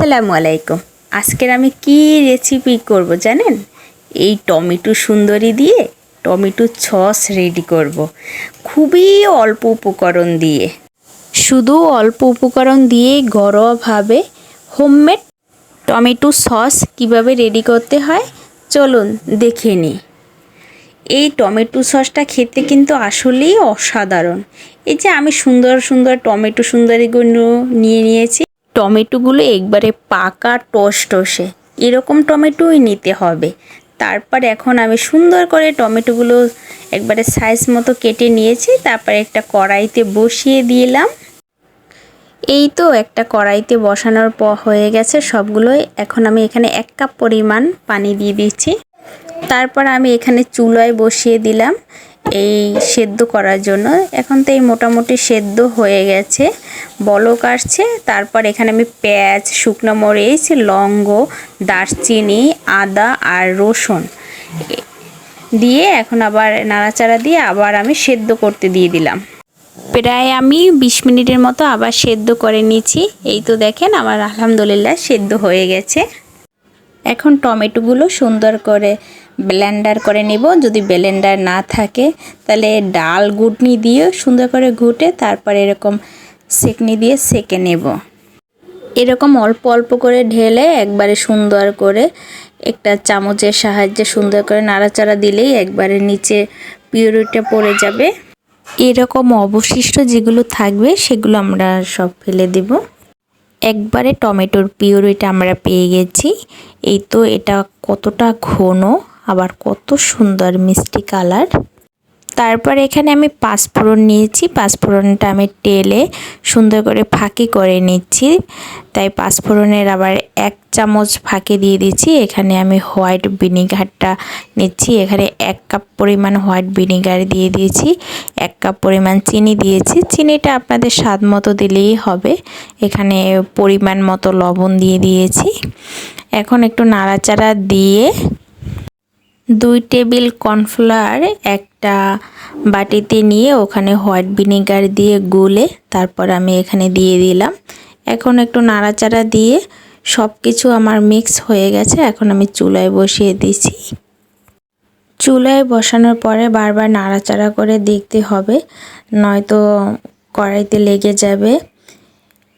আসসালামু আলাইকুম। আজকের আমি কি রেসিপি করব জানেন? এই টমেটো সুন্দরী দিয়ে টমেটো সস রেডি করব। খুবই অল্প উপকরণ দিয়ে, শুধু অল্প উপকরণ দিয়ে ঘরোয়াভাবে হোমমেড টমেটো সস কিভাবে রেডি করতে হয় চলুন দেখে নিই। এই টমেটো সসটা খেতে কিন্তু আসলেই অসাধারণ। এই যে আমি সুন্দর সুন্দর টমেটো সুন্দরীগুলো নিয়ে নিয়েছি। টমেটোগুলো একবারে পাকা টসটসে এরকম টমেটোই নিতে হবে। তারপর এখন আমি সুন্দর করে টমেটোগুলো একবারে সাইজ মতো কেটে নিয়েছি। তারপর একটা কড়াইতে বসিয়ে দিলাম। এই তো একটা কড়াইতে বসানোর পর হয়ে গেছে সবগুলোই। এখন আমি এখানে 1 কাপ পরিমাণ পানি দিয়ে দিচ্ছি। তারপর আমি এখানে চুলায় বসিয়ে দিলাম এই সেদ্ধ করার জন্য। এখন তো এই মোটামুটি সেদ্ধ হয়ে গেছে, বলক আসছে। তারপর এখানে আমি পেঁয়াজ, শুকনো মরিচ, লবঙ্গ, দারচিনি, আদা আর রসুন দিয়ে এখন আবার নাড়াচাড়া দিয়ে আবার আমি সেদ্ধ করতে দিয়ে দিলাম। প্রায় আমি 20 মিনিটের মতো আবার সেদ্ধ করে নিয়েছি। এই তো দেখেন আমার আলহামদুলিল্লাহ সেদ্ধ হয়ে গেছে। এখন টমেটোগুলো সুন্দর করে ব্লেন্ডার করে নেব। যদি ব্লেন্ডার না থাকে তাহলে ডাল ঘুটনি দিয়ে সুন্দর করে ঘুটে তারপর এরকম সেকনি দিয়ে সেকে নেব। এরকম অল্প অল্প করে ঢেলে একবারে সুন্দর করে একটা চামচের সাহায্যে সুন্দর করে নাড়াচাড়া দিলেই একবারে নিচে পিউরিটা পড়ে যাবে। এরকম অবশিষ্ট যেগুলো থাকবে সেগুলো আমরা সব ফেলে দেব। একবারে টমেটোর পিউরিটা আমরা পেয়ে গেছি। এই তো এটা কতটা ঘন আবার কত সুন্দর মিষ্টি কালার। তারপর এখানে আমি পাঁচফোড়ন নিয়েছি। পাঁচফোড়নটা আমি তেলে সুন্দর করে ফাঁকি করে নিচ্ছি। তাই পাঁচফোড়নের আবার 1 চামচ ফাঁকি দিয়ে দিচ্ছি। এখানে আমি হোয়াইট ভিনিগারটা নিচ্ছি। এখানে 1 কাপ পরিমাণ হোয়াইট ভিনিগার দিয়ে দিয়েছি। 1 কাপ পরিমাণ চিনি দিয়েছি। চিনিটা আপনাদের স্বাদ মতো দিলেই হবে। এখানে পরিমাণ মতো লবণ দিয়ে দিয়েছি। এখন একটু নাড়াচাড়া দিয়ে 2 টেবিল কর্নফ্লাওয়ার একটা বাটিতে নিয়ে ওখানে হোয়াইট ভিনিগার দিয়ে গুলে তারপর আমি এখানে দিয়ে দিলাম। এখন একটু নাড়াচাড়া দিয়ে সব কিছু আমার মিক্স হয়ে গেছে। এখন আমি চুলায় বসিয়ে দিয়েছি। চুলায় বসানোর পরে বারবার নাড়াচাড়া করে দেখতে হবে, নয়তো কড়াইতে লেগে যাবে।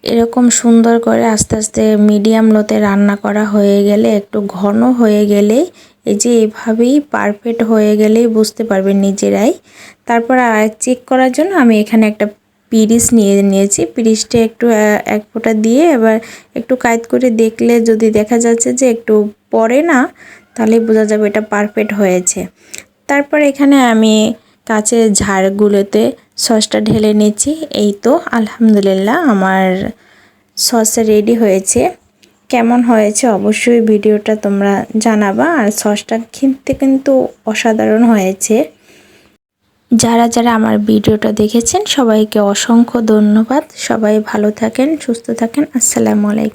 এরকম সুন্দর করে আস্তে আস্তে মিডিয়াম লোতে রান্না করা হয়ে গেলে, একটু ঘন হয়ে গেলে, এই যে এভাবেই পারফেক্ট হয়ে গেলেই বুঝতে পারবেন নিজেরাই। তারপর চেক করার জন্য আমি এখানে একটা পিরিচ নিয়েছি। পিরিচটা একটু 1 ফোঁটা দিয়ে এবার একটু কাইট করে দেখলে যদি দেখা যাচ্ছে যে একটু পড়ে না, তাহলে বোঝা যাবে এটা পারফেক্ট হয়েছে। তারপর এখানে আমি কাঁচের ঝাড়গুলোতে সসটা ঢেলে নিচ্ছি। এই তো আলহামদুলিল্লাহ আমার সস রেডি হয়েছে। কেমন হয়েছে অবশ্যই ভিডিওটা তোমরা জানাবা। আর সসটা খেতে কিন্তু অসাধারণ হয়েছে। যারা যারা আমার ভিডিওটা দেখেছেন সবাইকে অসংখ্য ধন্যবাদ। সবাই ভালো থাকেন, সুস্থ থাকেন। আসসালামু আলাইকুম।